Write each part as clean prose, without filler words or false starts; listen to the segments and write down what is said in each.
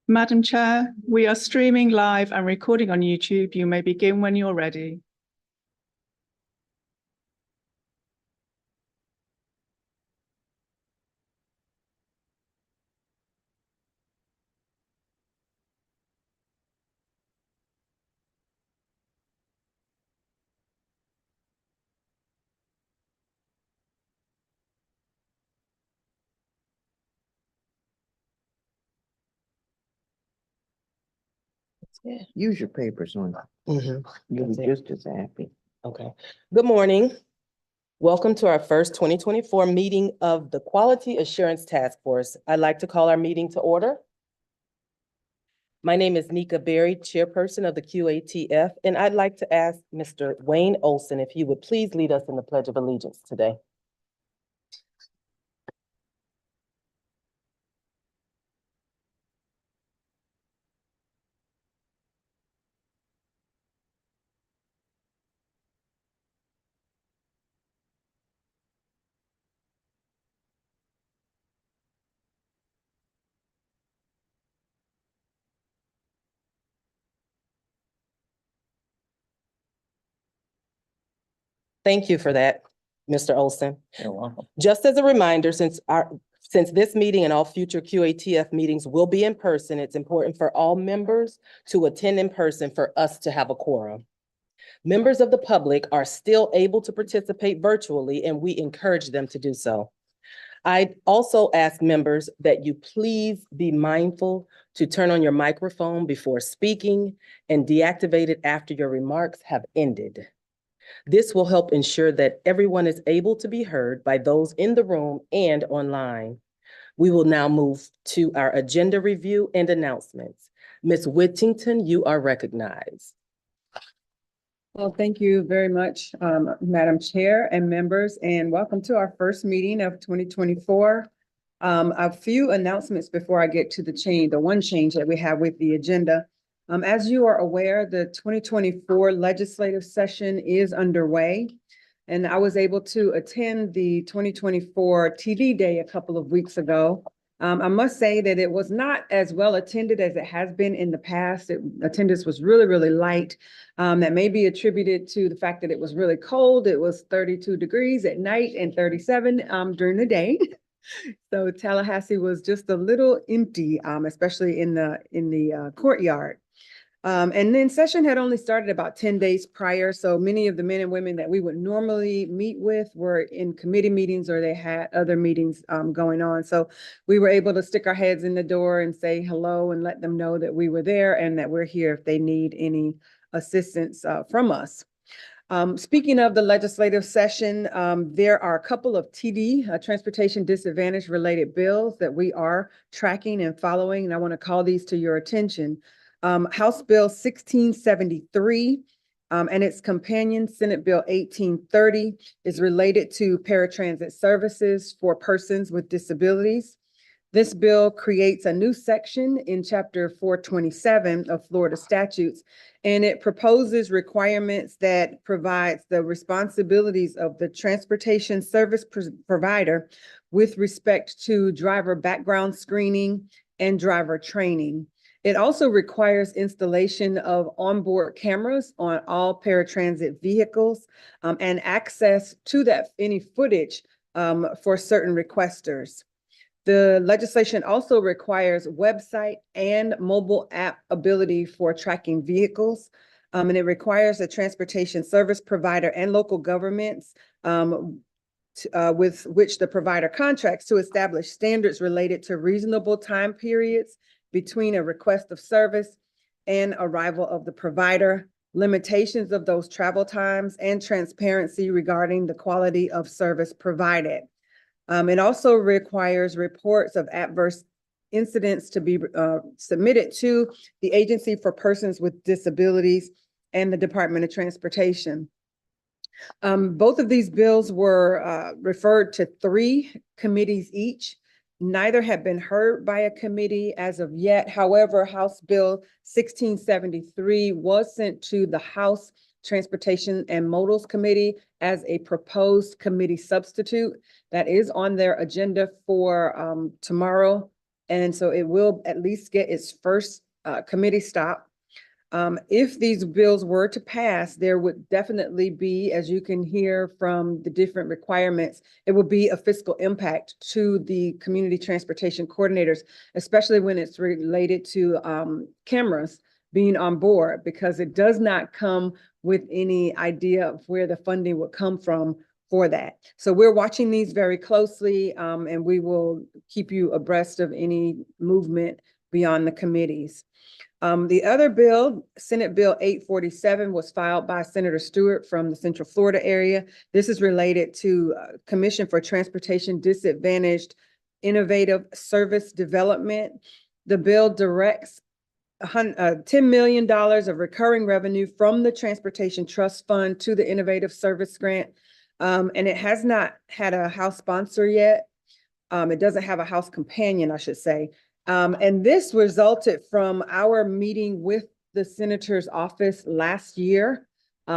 Madam Chair, we are streaming live and recording on YouTube. You may begin when you're ready. Yeah, use your papers on. You'll be just as happy. Okay. Good morning. Welcome to our first 2024 meeting of the Quality Assurance Task Force. I'd like to call our meeting to order. My name is Nika Berry, Chairperson of the QATF, and I'd like to ask Mr. Wayne Olson if he would please lead us in the Pledge of Allegiance today. Thank you for that, Mr. Olson. You're welcome. Just as a reminder, since this meeting and all future QATF meetings will be in person, it's important for all members to attend in person for us to have a quorum. Members of the public are still able to participate virtually, and we encourage them to do so. I'd also ask members that you please be mindful to turn on your microphone before speaking and deactivate it after your remarks have ended. This will help ensure that everyone is able to be heard by those in the room and online. We will now move to our agenda review and announcements. Ms. Whittington, you are recognized. Well, thank you very much, Madam Chair and members, and welcome to our first meeting of 2024. A few announcements before I get to the one change that we have with the agenda. As you are aware, the 2024 legislative session is underway, and I was able to attend the 2024 TV Day a couple of weeks ago. I must say that it was not as well attended as it has been in the past. Attendance was really, really light. That may be attributed to the fact that it was really cold. It was 32 degrees at night and 37 during the day. So Tallahassee was just a little empty, especially in the courtyard. And then session had only started about 10 days prior. So many of the men and women that we would normally meet with were in committee meetings or they had other meetings going on. So we were able to stick our heads in the door and say hello and let them know that we were there and that we're here if they need any assistance from us. Speaking of the legislative session, there are a couple of TD, transportation disadvantage related bills that we are tracking and following. And I want to call these to your attention. House Bill 1673 and its companion Senate Bill 1830 is related to paratransit services for persons with disabilities. This bill creates a new section in Chapter 427 of Florida statutes, and it proposes requirements that provides the responsibilities of the transportation service provider with respect to driver background screening and driver training. It also requires installation of onboard cameras on all paratransit vehicles and access to any footage for certain requesters. The legislation also requires website and mobile app ability for tracking vehicles. And it requires a transportation service provider and local governments with which the provider contracts to establish standards related to reasonable time periods between a request of service and arrival of the provider, limitations of those travel times, and transparency regarding the quality of service provided. It also requires reports of adverse incidents to be submitted to the Agency for Persons with Disabilities and the Department of Transportation. Both of these bills were referred to 3 committees each. Neither have been heard by a committee as of yet. However, House Bill 1673 was sent to the House Transportation and Modals Committee as a proposed committee substitute that is on their agenda for tomorrow. And so it will at least get its first committee stop. If these bills were to pass, there would definitely be, as you can hear from the different requirements, it will be a fiscal impact to the community transportation coordinators, especially when it's related to cameras being on board, because it does not come with any idea of where the funding would come from for that. So we're watching these very closely, and we will keep you abreast of any movement beyond the committees. The other bill, Senate Bill 847, was filed by Senator Stewart from the Central Florida area. This is related to Commission for Transportation Disadvantaged Innovative Service Development. The bill directs $10 million of recurring revenue from the Transportation Trust Fund to the Innovative Service Grant. And it has not had a House sponsor yet. It doesn't have a House companion, I should say. And this resulted from our meeting with the senator's office last year.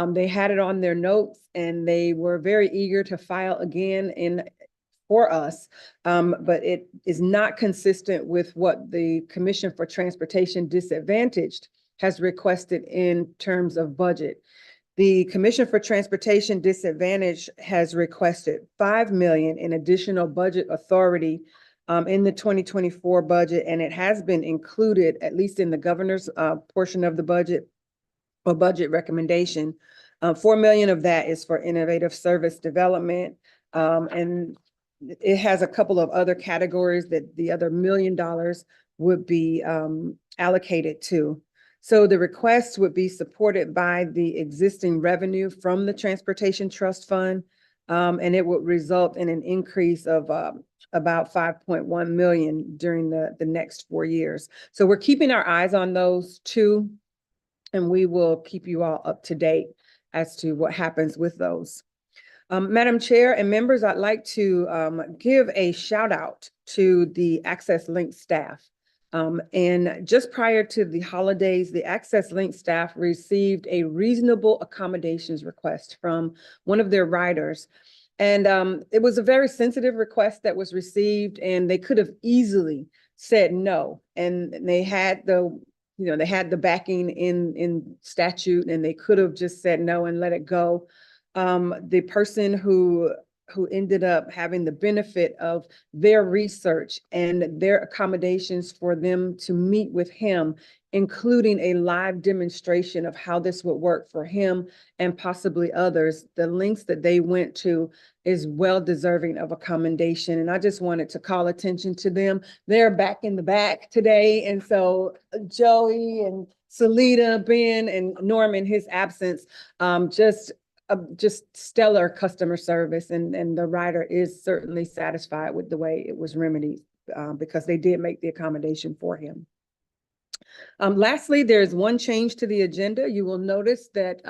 They had it on their notes and they were very eager to file again for us. But it is not consistent with what the Commission for Transportation Disadvantaged has requested in terms of budget. The Commission for Transportation Disadvantaged has requested $5 million in additional budget authority in the 2024 budget, and it has been included, at least in the governor's portion of the budget or budget recommendation. $4 million of that is for innovative service development, and it has a couple of other categories that the other $1 million would be allocated to. So the request would be supported by the existing revenue from the Transportation Trust Fund, and it would result in an increase of about 5.1 million during the next 4 years. So we're keeping our eyes on those two, and we will keep you all up to date as to what happens with those. Madam Chair and members, I'd like to give a shout out to the Access Link staff. And just prior to the holidays, the Access Link staff received a reasonable accommodations request from one of their riders. And it was a very sensitive request that was received, and they could have easily said no. And they had the backing in statute, and they could have just said no and let it go. The person who ended up having the benefit of their research and their accommodations for them to meet with him, including a live demonstration of how this would work for him and possibly others. The links that they went to is well deserving of a commendation. And I just wanted to call attention to them. They're back in the back today. And so Joey and Salita, Ben, and Norm in his absence, just stellar customer service, and the rider is certainly satisfied with the way it was remedied because they did make the accommodation for him. Lastly, there's one change to the agenda. You will notice that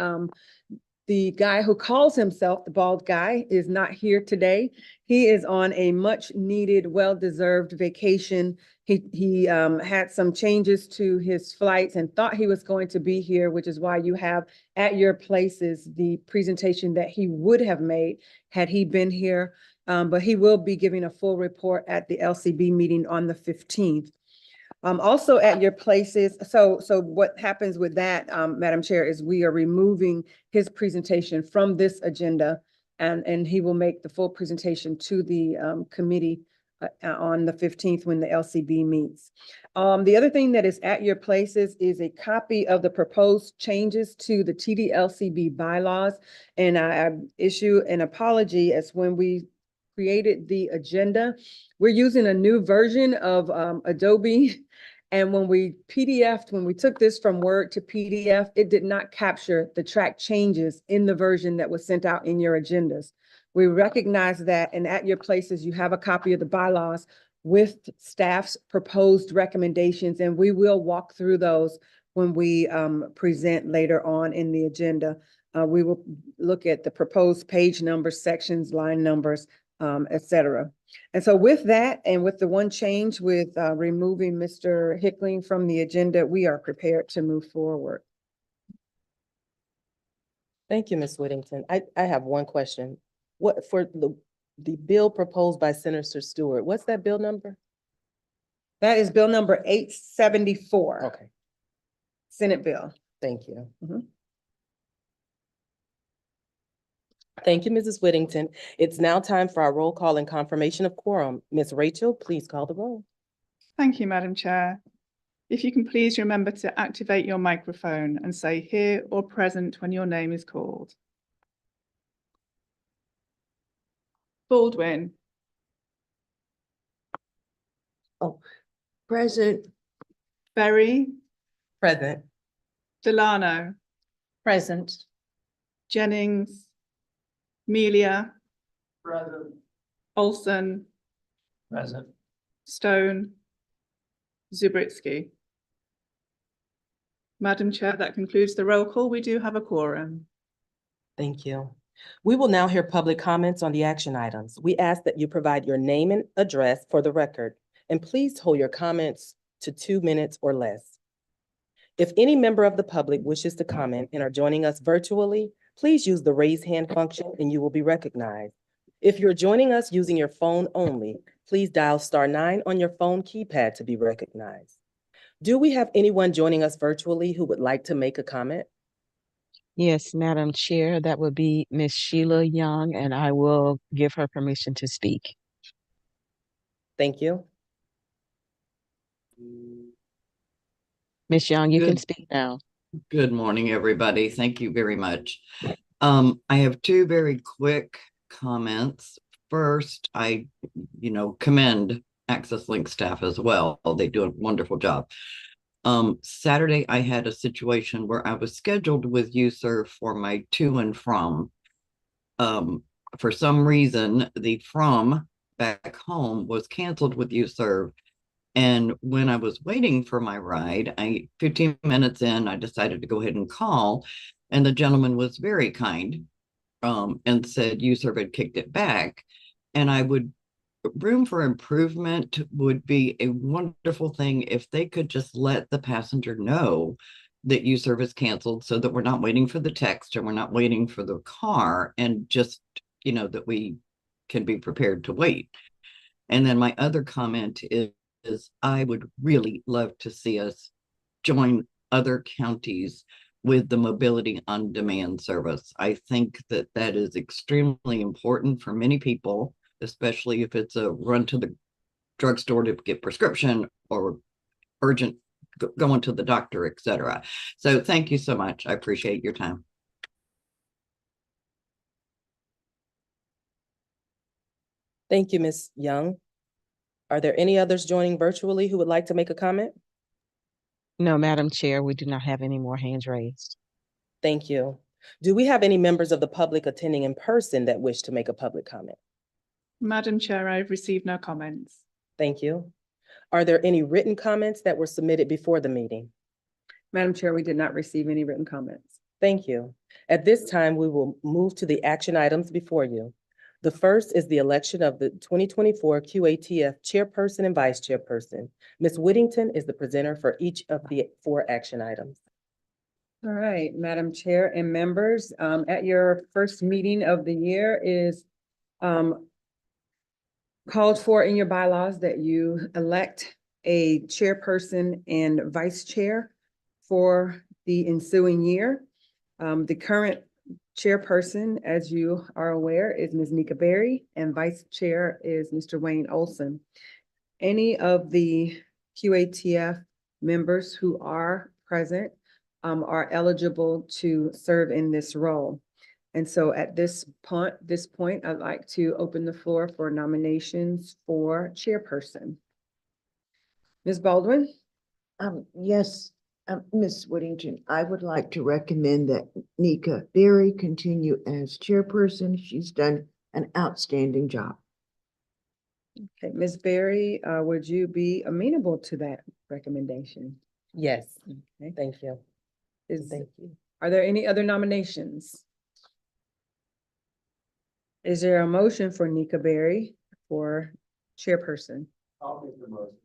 the guy who calls himself the bald guy is not here today. He is on a much needed, well-deserved vacation. He had some changes to his flights and thought he was going to be here, which is why you have at your places the presentation that he would have made had he been here. But he will be giving a full report at the LCB meeting on the 15th. Also at your places, so what happens with that, Madam Chair, is we are removing his presentation from this agenda, and he will make the full presentation to the committee on the 15th when the LCB meets. The other thing that is at your places is a copy of the proposed changes to the TDLCB bylaws, and I issue an apology as when we created the agenda, we're using a new version of Adobe. And when we took this from Word to PDF, it did not capture the track changes in the version that was sent out in your agendas. We recognize that, and at your places, you have a copy of the bylaws with staff's proposed recommendations, and we will walk through those when we present later on in the agenda. We will look at the proposed page numbers, sections, line numbers, et cetera. And so with that, and with the one change with removing Mr. Hickling from the agenda, we are prepared to move forward. Thank you, Ms. Whittington. I have one question. What for the bill proposed by Senator Stewart, what's that bill number? That is bill number 874. Okay, Senate bill. thank you. Mhm. Thank you, Mrs. Whittington. It's now time for our roll call and confirmation of quorum. Ms. Rachel, please call the roll. Thank you, Madam Chair. If you can please remember to activate your microphone and say here or present when your name is called. Baldwin, Present. Berry, Present. Delano, Present. Jennings, Melia, Present. Olson, Present. Stone, Zubritsky. Madam Chair, that concludes the roll call. We do have a quorum. Thank you. We will now hear public comments on the action items. We ask that you provide your name and address for the record, and please hold your comments to 2 minutes or less. If any member of the public wishes to comment and are joining us virtually, please use the raise hand function and you will be recognized. If you're joining us using your phone only, please dial *9 on your phone keypad to be recognized. Do we have anyone joining us virtually who would like to make a comment? Yes, Madam Chair, that would be Miss Sheila Young, and I will give her permission to speak. Thank you. Miss Young, you can Good. speak now. Good morning, everybody. Thank you very much. I have two very quick comments. First, I, commend Access Link staff as well. They do a wonderful job. Saturday, I had a situation where I was scheduled with USERV for my to and from. For some reason, the from back home was canceled with USERV. And when I was waiting for my ride, 15 minutes in, I decided to go ahead and call. And the gentleman was very kind and said USERV had kicked it back. And room for improvement would be a wonderful thing if they could just let the passenger know that USERV is canceled so that we're not waiting for the text and we're not waiting for the car, and just, that we can be prepared to wait. And then my other comment is I would really love to see us join other counties with the mobility on demand service. I think that that is extremely important for many people, especially if it's a run to the drugstore to get prescription or urgent going to the doctor, etc. So thank you so much. I appreciate your time. Thank you, Ms. Young. Are there any others joining virtually who would like to make a comment? No, Madam Chair, we do not have any more hands raised. Thank you. Do we have any members of the public attending in person that wish to make a public comment? Madam Chair, I've received no comments. Thank you. Are there any written comments that were submitted before the meeting? Madam Chair, we did not receive any written comments. Thank you. At this time, we will move to the action items before you. The first is the election of the 2024 QATF chairperson and vice chairperson. Ms. Whittington is the presenter for each of the 4 action items. All right, Madam Chair and members, at your first meeting of the year is called for in your bylaws that you elect a chairperson and vice chair for the ensuing year. The current chairperson, as you are aware, is Ms. Nika Berry, and vice chair is Mr. Wayne Olson. Any of the QATF members who are present are eligible to serve in this role. And so at this point, I'd like to open the floor for nominations for chairperson. Ms. Baldwin? Yes, Ms. Whittington, I would like to recommend that Nika Berry continue as chairperson. She's done an outstanding job. Okay, Ms. Berry, would you be amenable to that recommendation? Yes, Okay. thank you. Is, Thank you. are there any other nominations? Is there a motion for Nika Berry for chairperson? I'll make the motion.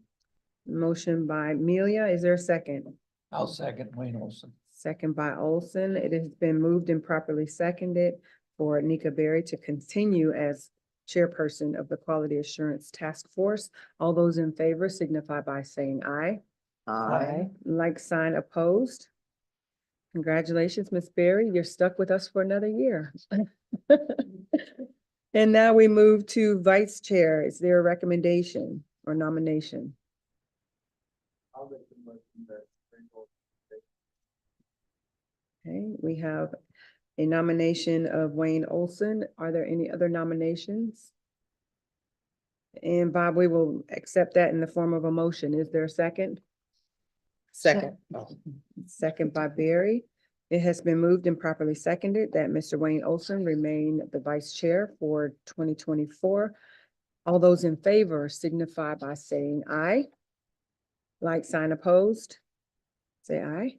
Motion by Amelia. Is there a second? I'll second Wayne Olson. Second by Olson. It has been moved and properly seconded for Nika Berry to continue as chairperson of the Quality Assurance Task Force. All those in favor signify by saying aye. Aye. Like sign opposed. Congratulations, Ms. Berry. You're stuck with us for another year. And now we move to vice chair. Is there a recommendation or nomination? I'll make the motion that. Okay, we have a nomination of Wayne Olson. Are there any other nominations? And Bob, we will accept that in the form of a motion. Is there a second? Second. Oh. Second by Barry. It has been moved and properly seconded that Mr. Wayne Olson remain the vice chair for 2024. All those in favor signify by saying aye. Like sign opposed, say aye.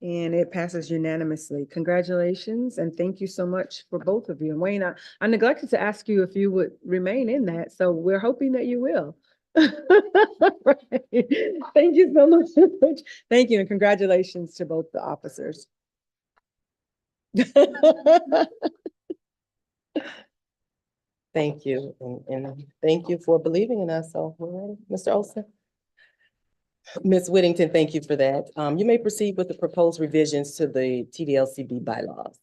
And it passes unanimously. Congratulations and thank you so much for both of you. And Wayne, I neglected to ask you if you would remain in that, so we're hoping that you will. Right. Thank you so much. Thank you and congratulations to both the officers. Thank you, and thank you for believing in us. So, we're ready. Mr. Olson. Ms. Whittington, thank you for that. You may proceed with the proposed revisions to the TDLCB bylaws.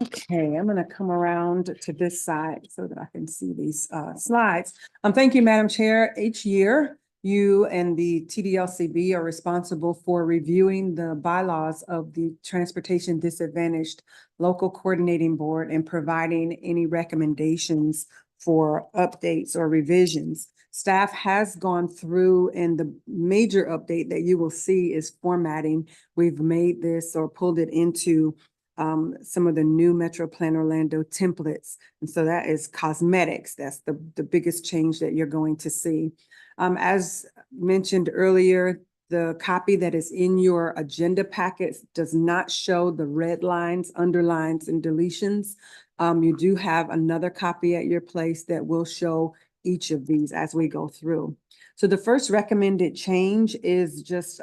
Okay, I'm gonna come around to this side so that I can see these slides. Thank you, Madam Chair. Each year, you and the TDLCB are responsible for reviewing the bylaws of the Transportation Disadvantaged Local Coordinating Board and providing any recommendations for updates or revisions. Staff has gone through, and the major update that you will see is formatting. We've made this or pulled it into some of the new Metro Plan Orlando templates. And so that is cosmetics. That's the biggest change that you're going to see. As mentioned earlier, the copy that is in your agenda packets does not show the red lines, underlines, and deletions. You do have another copy at your place that will show each of these as we go through. So the first recommended change is just,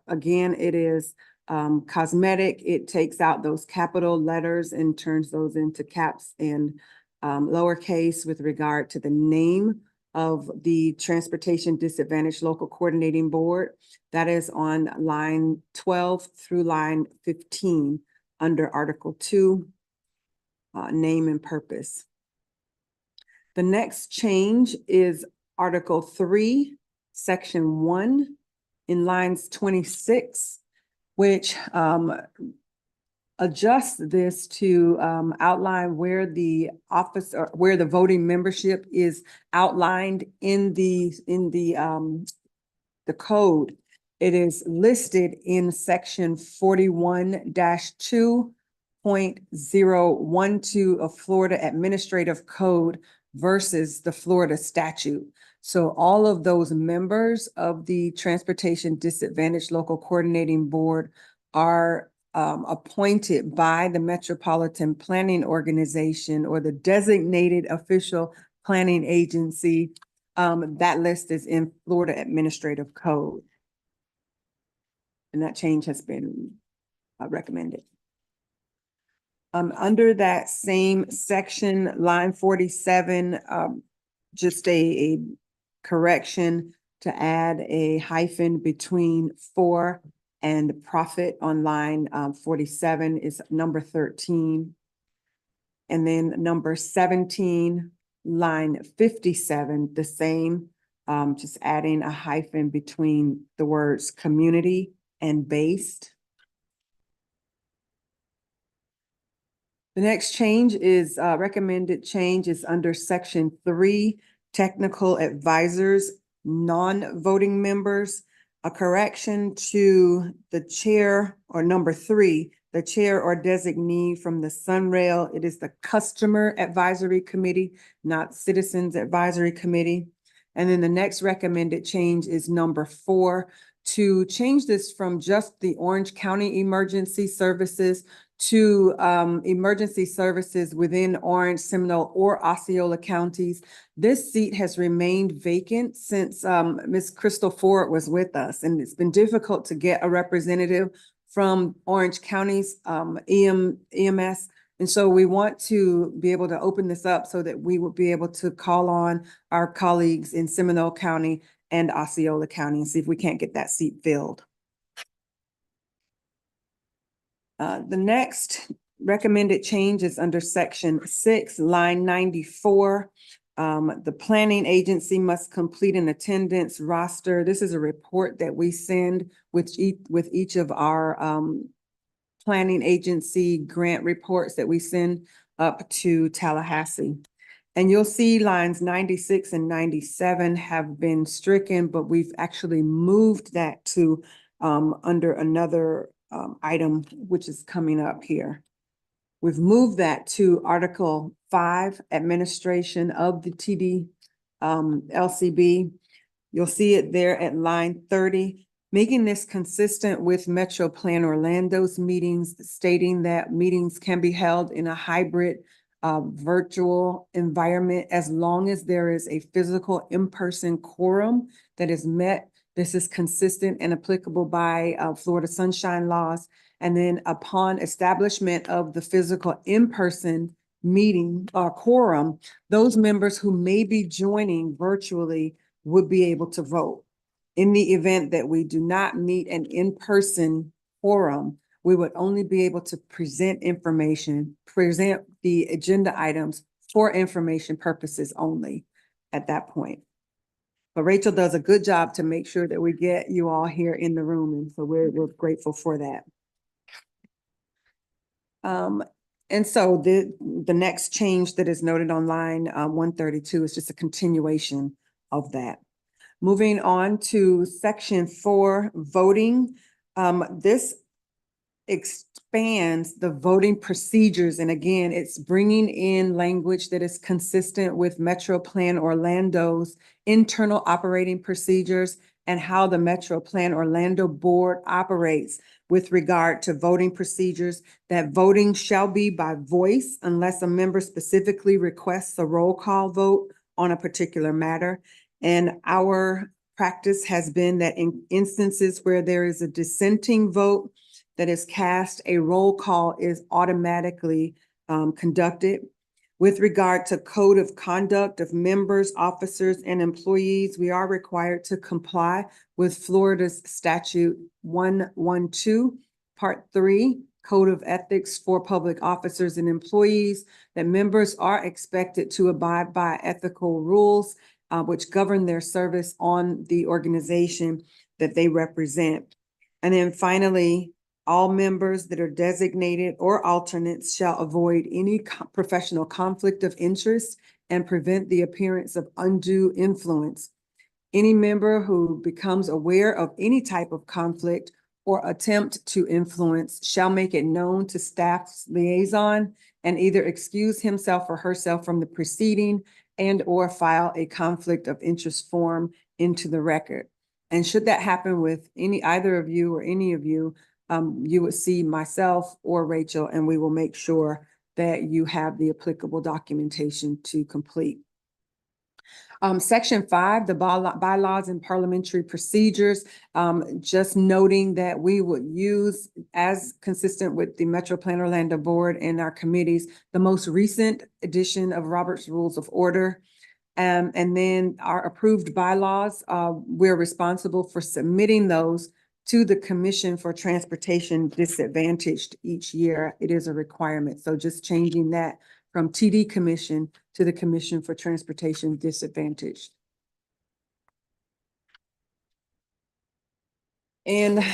again, it is cosmetic. It takes out those capital letters and turns those into caps and lowercase with regard to the name of the Transportation Disadvantaged Local Coordinating Board. That is on line 12 through line 15 under Article 2, name and purpose. The next change is Article 3, Section 1 in lines 26, which adjusts this to outline where the office or where the voting membership is outlined in the code. It is listed in section 41-2.012 of Florida Administrative Code versus the Florida statute. So all of those members of the Transportation Disadvantaged Local Coordinating Board are appointed by the Metropolitan Planning Organization or the designated official planning agency. That list is in Florida Administrative Code. And that change has been recommended. Under that same section, line 47, just a correction to add a hyphen between for and profit on line 47 is number 13. And then number 17, line 57, the same, just adding a hyphen between the words community and based. The next change is recommended change is under section 3, technical advisors, non-voting members, a correction to the chair or number 3, the chair or designee from the Sunrail. It is the Customer Advisory Committee, not Citizens Advisory Committee. And then the next recommended change is number 4, to change this from just the Orange County Emergency Services to emergency services within Orange, Seminole, or Osceola counties. This seat has remained vacant since Ms. Crystal Ford was with us, and it's been difficult to get a representative from Orange County's EMS. And so we want to be able to open this up so that we will be able to call on our colleagues in Seminole County and Osceola County and see if we can't get that seat filled. The next recommended change is under section 6, line 94. The planning agency must complete an attendance roster. This is a report that we send with each of our planning agency grant reports that we send up to Tallahassee. And you'll see lines 96 and 97 have been stricken, but we've actually moved that to under another item, which is coming up here. We've moved that to Article 5, Administration of the TD LCB. You'll see it there at line 30, making this consistent with Metro Plan Orlando's meetings, stating that meetings can be held in a hybrid virtual environment as long as there is a physical in-person quorum that is met. This is consistent and applicable by Florida Sunshine laws. And then upon establishment of the physical in-person meeting or quorum, those members who may be joining virtually would be able to vote. In the event that we do not meet an in-person quorum, we would only be able to present the agenda items for information purposes only at that point. But Rachel does a good job to make sure that we get you all here in the room, and so we're grateful for that. And so the next change that is noted on line 132 is just a continuation of that. Moving on to section 4, voting. This expands the voting procedures. And again, it's bringing in language that is consistent with Metro Plan Orlando's internal operating procedures and how the Metro Plan Orlando Board operates with regard to voting procedures, that voting shall be by voice unless a member specifically requests a roll call vote on a particular matter. And our practice has been that in instances where there is a dissenting vote that is cast, a roll call is automatically conducted. With regard to code of conduct of members, officers, and employees, we are required to comply with Florida's statute 112, part 3, Code of Ethics for Public Officers and Employees, that members are expected to abide by ethical rules which govern their service on the organization that they represent. And then finally, all members that are designated or alternates shall avoid any professional conflict of interest and prevent the appearance of undue influence. Any member who becomes aware of any type of conflict or attempt to influence shall make it known to staff's liaison and either excuse himself or herself from the proceeding and or file a conflict of interest form into the record. And should that happen with either of you or any of you, you would see myself or Rachel, and we will make sure that you have the applicable documentation to complete. Section 5, the bylaws and parliamentary procedures, just noting that we would use, as consistent with the Metro Plan Orlando Board and our committees, the most recent edition of Robert's Rules of Order. And then our approved bylaws, we're responsible for submitting those to the Commission for Transportation Disadvantaged each year. It is a requirement. So just changing that from TD Commission to the Commission for Transportation Disadvantaged. And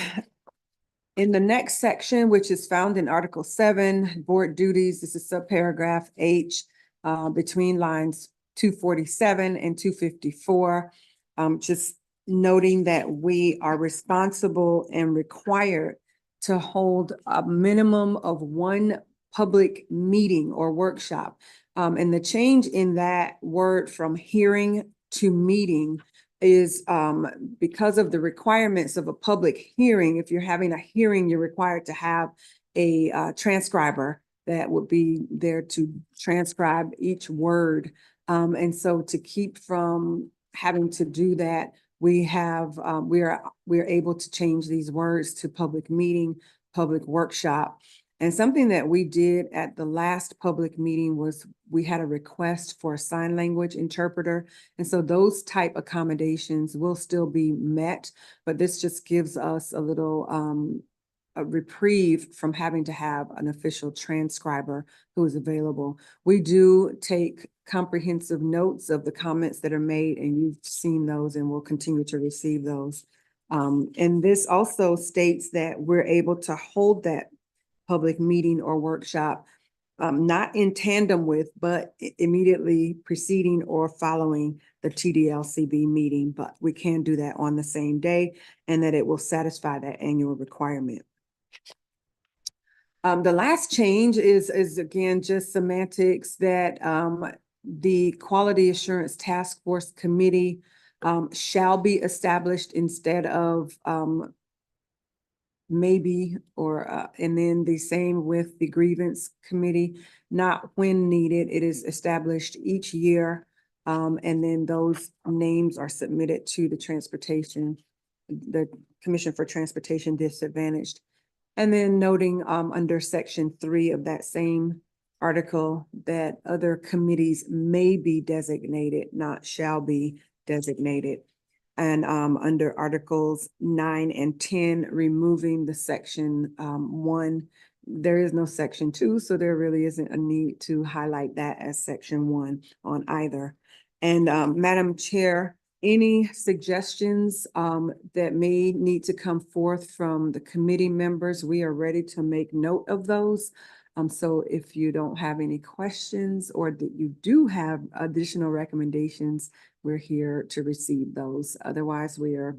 in the next section, which is found in Article 7, Board Duties, this is subparagraph H, between lines 247 and 254, just noting that we are responsible and required to hold a minimum of one public meeting or workshop. And the change in that word from hearing to meeting is because of the requirements of a public hearing. If you're having a hearing, you're required to have a transcriber that would be there to transcribe each word. And so to keep from having to do that, we are able to change these words to public meeting, public workshop. And something that we did at the last public meeting was we had a request for a sign language interpreter. And so those type accommodations will still be met, but this just gives us a little a reprieve from having to have an official transcriber who is available. We do take comprehensive notes of the comments that are made, and you've seen those and will continue to receive those. And this also states that we're able to hold that public meeting or workshop, not in tandem with, but immediately preceding or following the TDLCB meeting, but we can do that on the same day and that it will satisfy that annual requirement. The last change is again, just semantics that the Quality Assurance Task Force Committee shall be established instead of maybe, or and then the same with the grievance committee, not when needed. It is established each year. And then those names are submitted to the Commission for Transportation Disadvantaged. And then noting under section 3 of that same article that other committees may be designated, not shall be designated. And under Articles 9 and 10, removing the section 1, there is no section 2, so there really isn't a need to highlight that as section 1 on either. And Madam Chair, any suggestions that may need to come forth from the committee members, we are ready to make note of those. So if you don't have any questions or that you do have additional recommendations, we're here to receive those. Otherwise, we are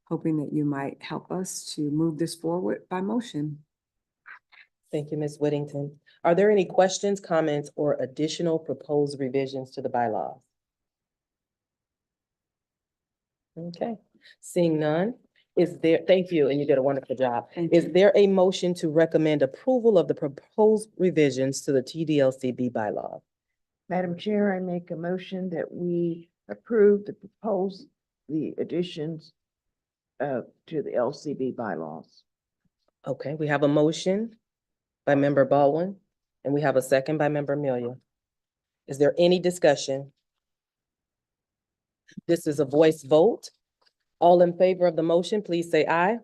hoping that you might help us to move this forward by motion. Thank you, Ms. Whittington. Are there any questions, comments, or additional proposed revisions to the bylaws? Okay, seeing none, thank you, and you did a wonderful job. Thank Is you. there a motion to recommend approval of the proposed revisions to the TDLCB bylaw? Madam Chair, I make a motion that we approve the additions to the LCB bylaws. Okay, we have a motion by Member Baldwin, and we have a second by Member Amelia. Is there any discussion? This is a voice vote. All in favor of the motion, please say aye.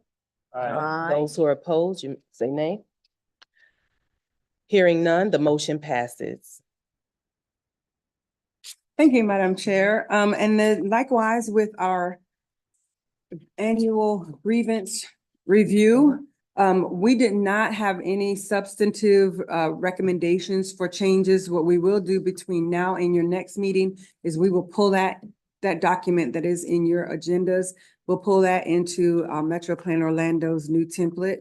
Aye. Those who are opposed, you say nay. Hearing none, the motion passes. Thank you, Madam Chair. And then likewise with our annual grievance review, we did not have any substantive recommendations for changes. What we will do between now and your next meeting is we will pull that document that is in your agendas. We'll pull that into Metro Plan Orlando's new template.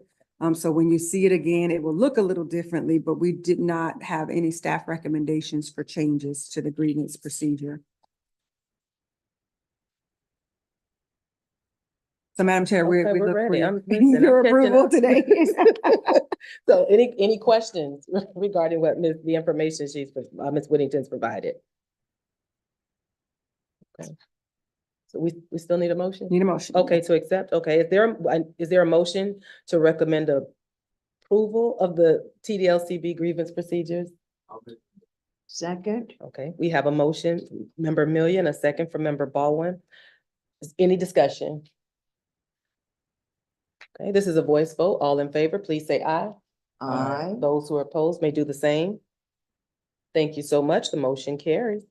So when you see it again, it will look a little differently, but we did not have any staff recommendations for changes to the grievance procedure. So Madam Chair, we Okay, we're look for ready. your Listen, your I'm catching approval up. today. So any questions regarding what the information Ms. Whittington's provided? Okay. So we still need a motion? Need a motion. Okay, to accept, okay, is there a motion to recommend approval of the TDLCB grievance procedures? Second. Okay, we have a motion, Member Amelia, and a second from Member Baldwin. Any discussion? Okay, this is a voice vote. All in favor, please say aye. Aye. Those who are opposed may do the same. Thank you so much. The motion carries.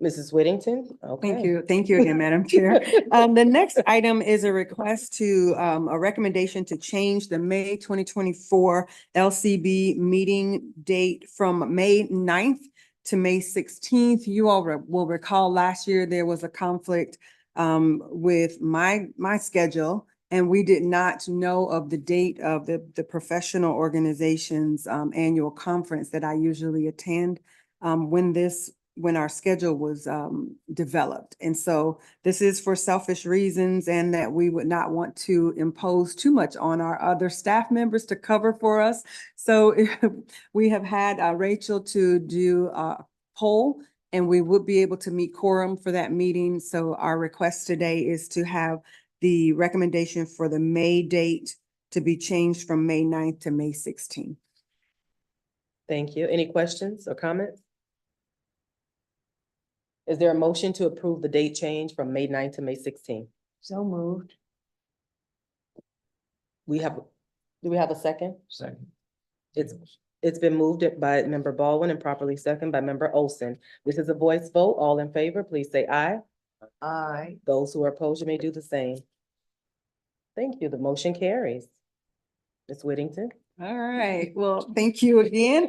Mrs. Whittington? Okay. Thank you. Thank you again, Madam Chair. The next item is a request a recommendation to change the May 2024 LCB meeting date from May 9th to May 16th. You all will recall last year there was a conflict with my schedule, and we did not know of the date of the professional organization's annual conference that I usually attend. when our schedule was developed. And so this is for selfish reasons and that we would not want to impose too much on our other staff members to cover for us. So we have had Rachel to do a poll, and we would be able to meet quorum for that meeting. So our request today is to have the recommendation for the May date to be changed from May 9th to May 16th. Thank you. Any questions or comments? Is there a motion to approve the date change from May 9th to May 16th? So moved. Do we have a second? Second. It's been moved by Member Baldwin and properly seconded by Member Olson. This is a voice vote. All in favor, please say aye. Aye. Those who are opposed, you may do the same. Thank you. The motion carries. Ms. Whittington? All right, well, thank you again.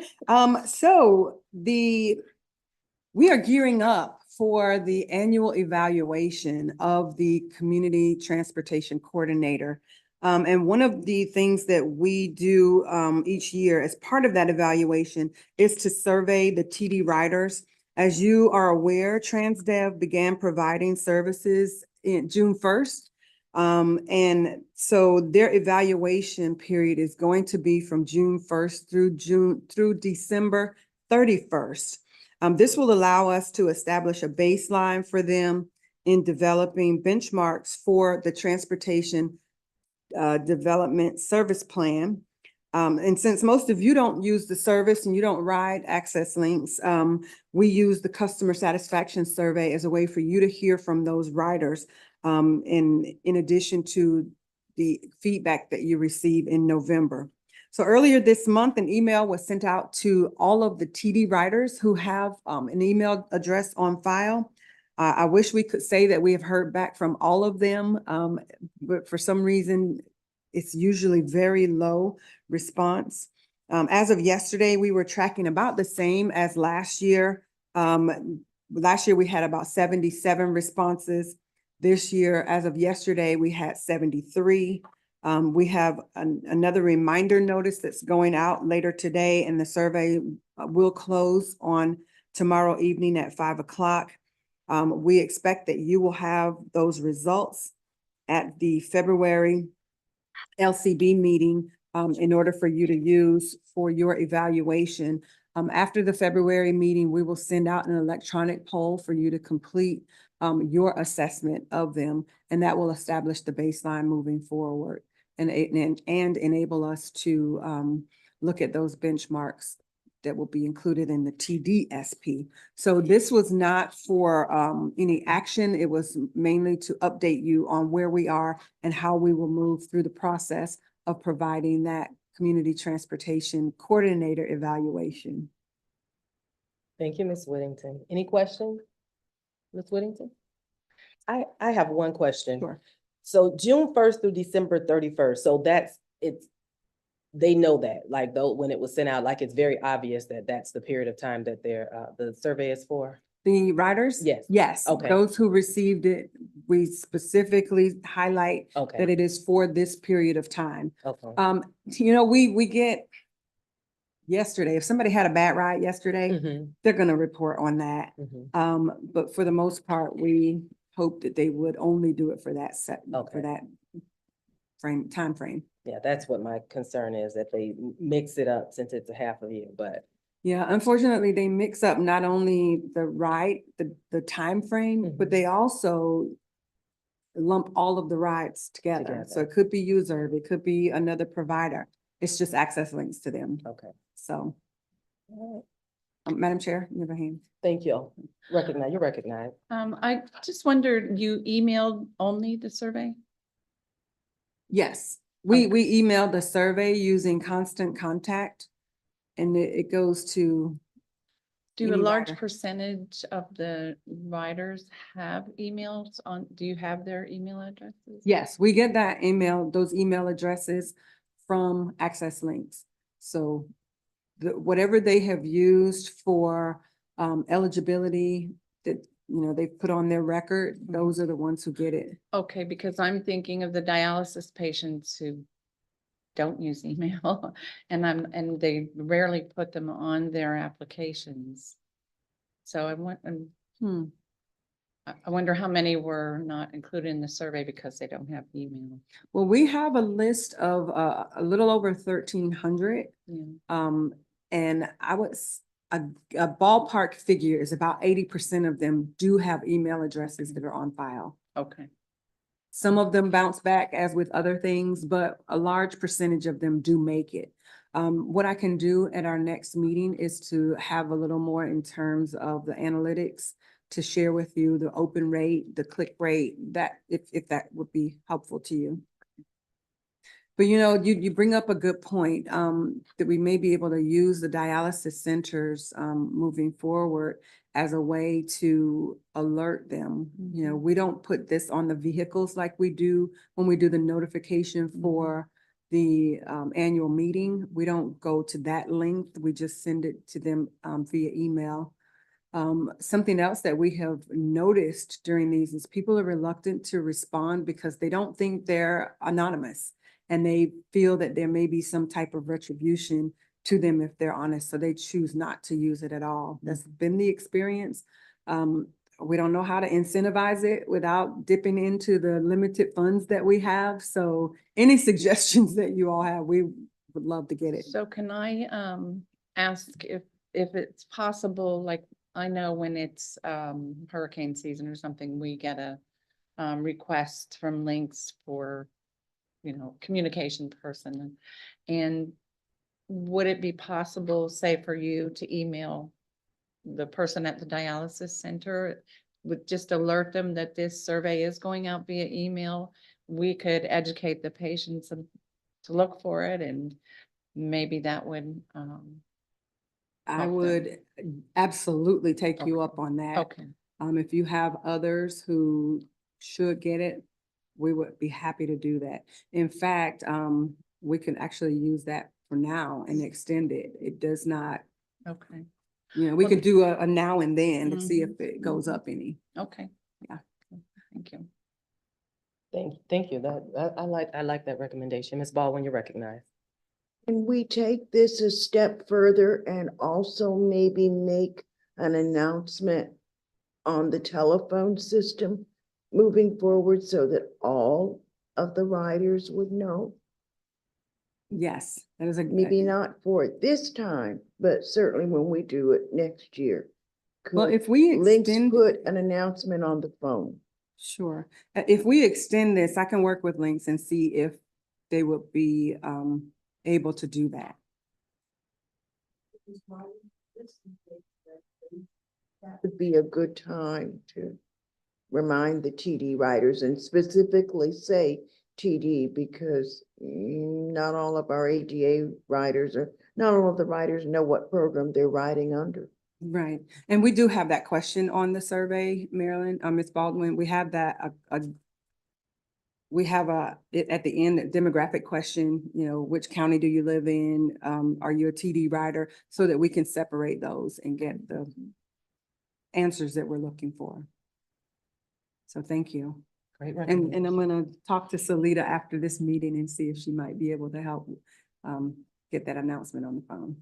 We are gearing up for the annual evaluation of the Community Transportation Coordinator. And one of the things that we do each year as part of that evaluation is to survey the TD riders. As you are aware, TransDev began providing services in June 1st. And so their evaluation period is going to be from June 1st through December 31st. This will allow us to establish a baseline for them in developing benchmarks for the transportation development service plan. And since most of you don't use the service and you don't ride Access Links, we use the customer satisfaction survey as a way for you to hear from those riders. In addition to the feedback that you receive in November. So earlier this month, an email was sent out to all of the TD riders who have an email address on file. I wish we could say that we have heard back from all of them, but for some reason, it's usually very low response. As of yesterday, we were tracking about the same as last year. Last year, we had about 77 responses. This year, as of yesterday, we had 73. We have another reminder notice that's going out later today, and the survey will close on tomorrow evening at 5 o'clock. We expect that you will have those results at the February LCB meeting in order for you to use for your evaluation. After the February meeting, we will send out an electronic poll for you to complete your assessment of them, and that will establish the baseline moving forward and enable us to look at those benchmarks that will be included in the TDSP. So this was not for any action. It was mainly to update you on where we are and how we will move through the process of providing that Community Transportation Coordinator evaluation. Thank you, Ms. Whittington. Any questions? Ms. Whittington? I have one question. Sure. So June 1st through December 31st, so they know that, like, though, when it was sent out, like, it's very obvious that that's the period of time that the survey is for? The riders? Yes. Yes. Okay. Those who received it, we specifically highlight that Okay, it is for this period of time. okay. We get yesterday, if somebody had a bad ride yesterday, Mhm, they're gonna report on that. mhm. But for the most part, we hope that they would only do it for that Okay. for that time frame. Yeah, that's what my concern is, that they mix it up since it's a half a year, but Yeah, unfortunately, they mix up not only the the time frame, but they also lump all of the rides together. So Together. it could be user, it could be another provider. It's just access links to them. okay. So, All Madam Chair, you have a hand. right. Thank you. You're recognized. I just wondered, you emailed only the survey? Yes, we emailed the survey using Constant Contact, and it goes to Do a Any large rider. percentage of the riders have emails on, do you have their email addresses? yes, we get those email addresses from Access Links. So whatever they have used for eligibility that, they've put on their record, those are the ones who get it. Okay, because I'm thinking of the dialysis patients who don't use email and they rarely put them on their applications. So I want, Hmm. I wonder how many were not included in the survey because they don't have email. Well, we have a list of a little over 1,300. Yeah. And a ballpark figure is about 80% of them do have email addresses that are on file. Okay. Some of them bounce back as with other things, but a large percentage of them do make it. What I can do at our next meeting is to have a little more in terms of the analytics to share with you the open rate, the click rate, that if that would be helpful to you. But you bring up a good point, that we may be able to use the dialysis centers, moving forward as a way to alert them. We don't put this on the vehicles like we do when we do the notification for the, annual meeting. We don't go to that length. We just send it to them, via email. Something else that we have noticed during these is people are reluctant to respond because they don't think they're anonymous. And they feel that there may be some type of retribution to them if they're honest, so they choose not to use it at all. That's been the experience. We don't know how to incentivize it without dipping into the limited funds that we have. So any suggestions that you all have, we would love to get it. So can I ask if it's possible, like, I know when it's hurricane season or something, we get a request from Links for, communication person. And would it be possible, say, for you to email the person at the dialysis center with just alert them that this survey is going out via email? We could educate the patients to look for it, and maybe that would I help them. would absolutely take you up on that. Okay. If you have others who should get it, we would be happy to do that. In fact, we can actually use that for now and extend it. It does not, Okay. we Well, could do a now and then to see if it goes up any. Okay. Yeah. Thank you. Thank you. I like that recommendation. Ms. Baldwin, you're recognized. Can we take this a step further and also maybe make an announcement on the telephone system moving forward so that all of the riders would know? Yes, that is a. Maybe not for it this time, but certainly when we do it next year. Well, Could if we Links extend. put an announcement on the phone? Sure. If we extend this, I can work with Links and see if they would be able to do that. That would be a good time to remind the TD riders and specifically say TD because not all of our ADA riders not all of the riders know what program they're riding under. Right. And we do have that question on the survey, Marilyn, Ms. Baldwin. We have that, we have at the end, a demographic question, which county do you live in? Are you a TD rider? So that we can separate those and get the answers that we're looking for. So thank you. Great And recommendation. I'm gonna talk to Salita after this meeting and see if she might be able to help get that announcement on the phone.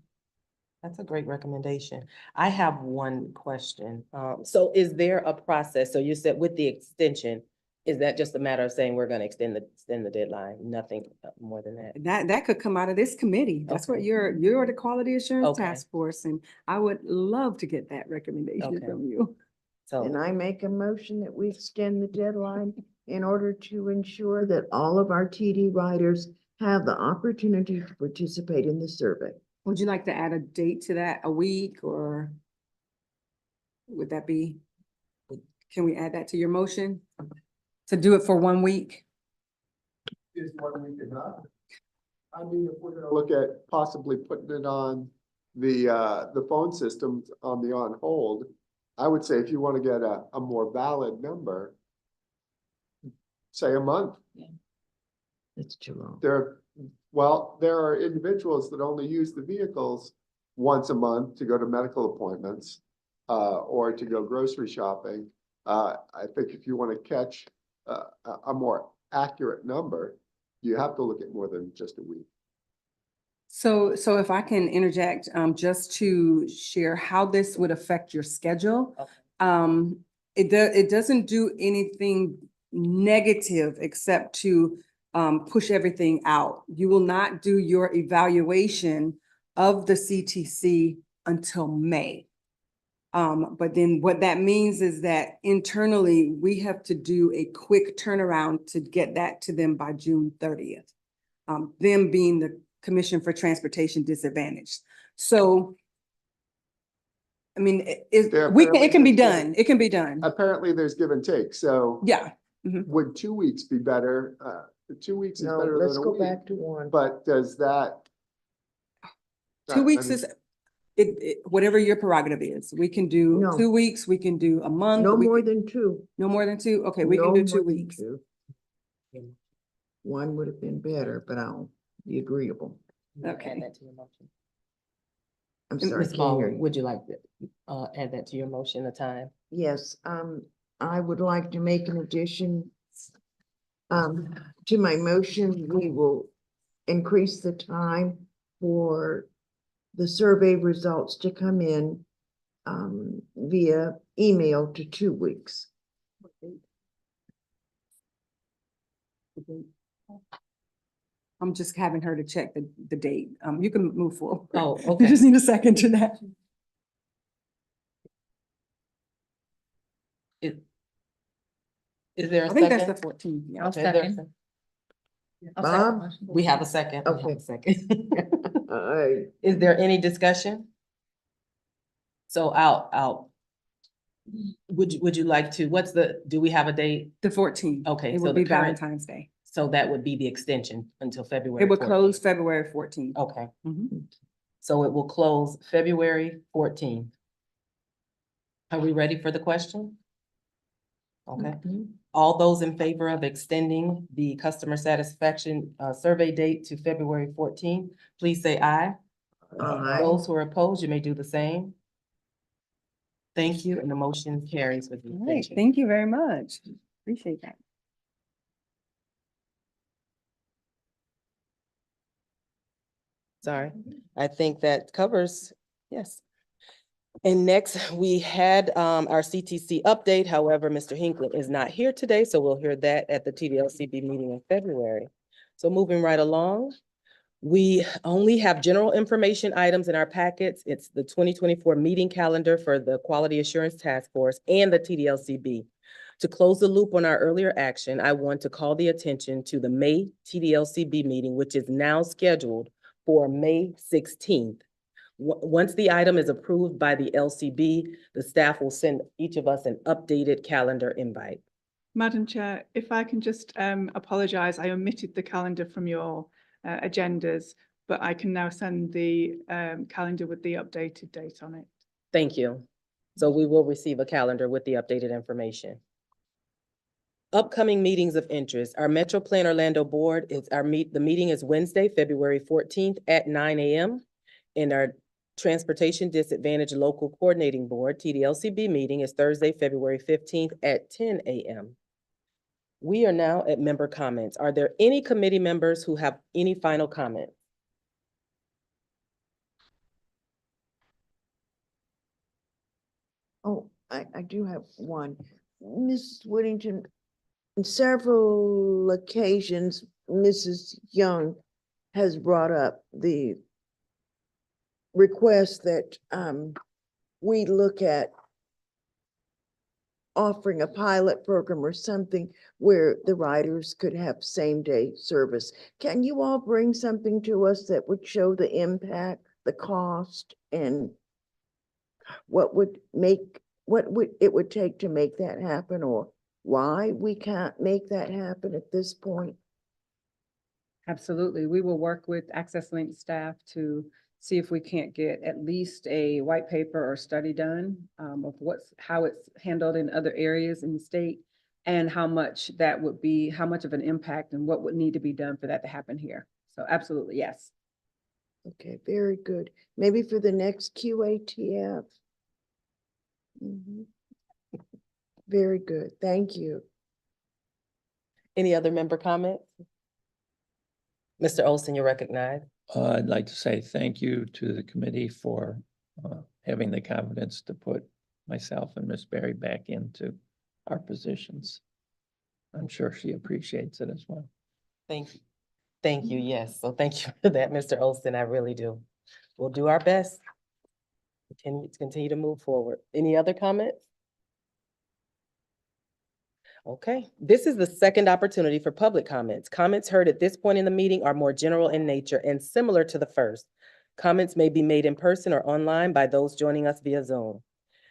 That's a great recommendation. I have one question. So is there a process? So you said with the extension, is that just a matter of saying we're gonna extend the deadline? Nothing more than that? That could come out of this committee. That's what Okay. you're the Quality Assurance Okay. Task Force, and I would love to get that recommendation Okay. from you. And So, I make a motion that we extend the deadline in order to ensure that all of our TD riders have the opportunity to participate in the survey. Would you like to add a date to that, a week, or would that be, can we add that to your motion? To do it for 1 week? Is 1 week enough? I mean, if we're gonna look at possibly putting it on the phone systems on the on hold, I would say if you want to get a more valid number, say a month. That's too long. There are individuals that only use the vehicles once a month to go to medical appointments or to go grocery shopping. I think if you want to catch a more accurate number, you have to look at more than just a week. So if I can interject, just to share how this would affect your schedule. Okay. It doesn't do anything negative except to push everything out. You will not do your evaluation of the CTC until May. But then what that means is that internally, we have to do a quick turnaround to get that to them by June 30th. Them being the Commission for Transportation Disadvantaged. So, I mean, There it can be apparently- done. It can be done. Apparently, there's give and take, so. Yeah. Would 2 weeks be better? 2 weeks is No, better let's than a go week, back to one. but does that? 2 weeks I is, whatever your prerogative is. We can do No. 2 weeks, we can do a month. No we more can- than two. No more than two? Okay, we No can do more 2 than weeks. two. One would have been better, but I'll be agreeable. Okay. Add that to your motion. I'm sorry, Ms. can't hear Ball, you. would you like to add that to your motion, the time? Yes, I would like to make an addition. To my motion, we will increase the time for the survey results to come in via email to 2 weeks. I'm just having her to check the date. You can move forward. Oh, You okay. just need a second to that. Is there a I think that's the second? 14th. Yeah. I'll Okay, is there a second. second? I'll second the Bob? motion. We have a second. We have Okay. a second. I Is there any discussion? So would you like to, do we have a date? The 14th. Okay, It so would the be current- Valentine's Day. So that would be the extension until February. It would 14th. close February 14th. Okay, Mhm. so it will close February 14th. Are we ready for the question? Okay, all those in favor of extending the customer satisfaction survey date to February 14th, please say aye. Those who are opposed, you may do the same. Thank you, and the motion carries with the All right, extension. thank you very much. Appreciate that. Sorry, I think that covers, yes. And next, we had our CTC update. However, Mr. Hinkle is not here today, so we'll hear that at the TDLCB meeting in February. So moving right along, we only have general information items in our packets. It's the 2024 meeting calendar for the Quality Assurance Task Force and the TDLCB. To close the loop on our earlier action, I want to call the attention to the May TDLCB meeting, which is now scheduled for May 16th. Once the item is approved by the LCB, the staff will send each of us an updated calendar invite. Madam Chair, if I can just apologise, I omitted the calendar from your agendas, but I can now send the calendar with the updated date on it. Thank you. So we will receive a calendar with the updated information. Upcoming meetings of interest. Our Metro Plan Orlando Board is the meeting is Wednesday, February 14th at 9 a.m. And our Transportation Disadvantaged Local Coordinating Board, TDLCB meeting is Thursday, February 15th at 10 a.m. We are now at member comments. Are there any committee members who have any final comments? Oh, I do have one. Mrs. Whittington, on several occasions, Mrs. Young has brought up the request that we look at offering a pilot program or something where the riders could have same-day service. Can you all bring something to us that would show the impact, the cost, and what it would take to make that happen, or why we can't make that happen at this point? Absolutely. We will work with Access Link staff to see if we can't get at least a white paper or study done of how it's handled in other areas in the state, and how much that would be, how much of an impact and what would need to be done for that to happen here. So absolutely, yes. Okay, very good. Maybe for the next QATF. Very good. Thank you. Any other member comments? Mr. Olson, you're recognized. I'd like to say thank you to the committee for having the confidence to put myself and Miss Berry back into our positions. I'm sure she appreciates it as well. Thank you. Thank you, yes. So thank you for that, Mr. Olson. I really do. We'll do our best. Continue to move forward. Any other comments? Okay, this is the second opportunity for public comments. Comments heard at this point in the meeting are more general in nature and similar to the first. Comments may be made in person or online by those joining us via Zoom.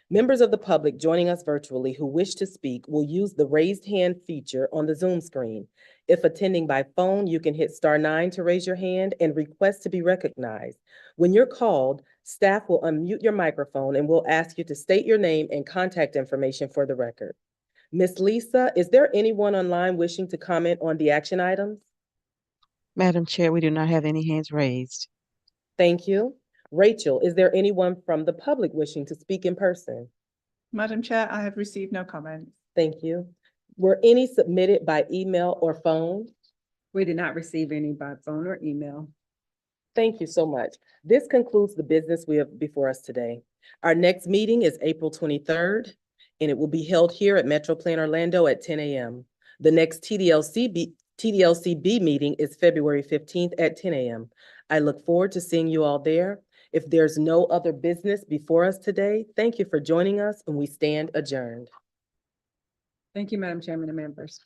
Members of the public joining us virtually who wish to speak will use the raised hand feature on the Zoom screen. If attending by phone, you can hit *9 to raise your hand and request to be recognized. When you're called, staff will unmute your microphone and will ask you to state your name and contact information for the record. Ms. Lisa, is there anyone online wishing to comment on the action items? Madam Chair, we do not have any hands raised. Thank you. Rachel, is there anyone from the public wishing to speak in person? Madam Chair, I have received no comments. Thank you. Were any submitted by email or phone? We did not receive any by phone or email. Thank you so much. This concludes the business we have before us today. Our next meeting is April 23rd, and it will be held here at Metro Plan Orlando at 10 a.m. The next TDLCB meeting is February 15th at 10 a.m. I look forward to seeing you all there. If there's no other business before us today, thank you for joining us, and we stand adjourned. Thank you, Madam Chairman and members.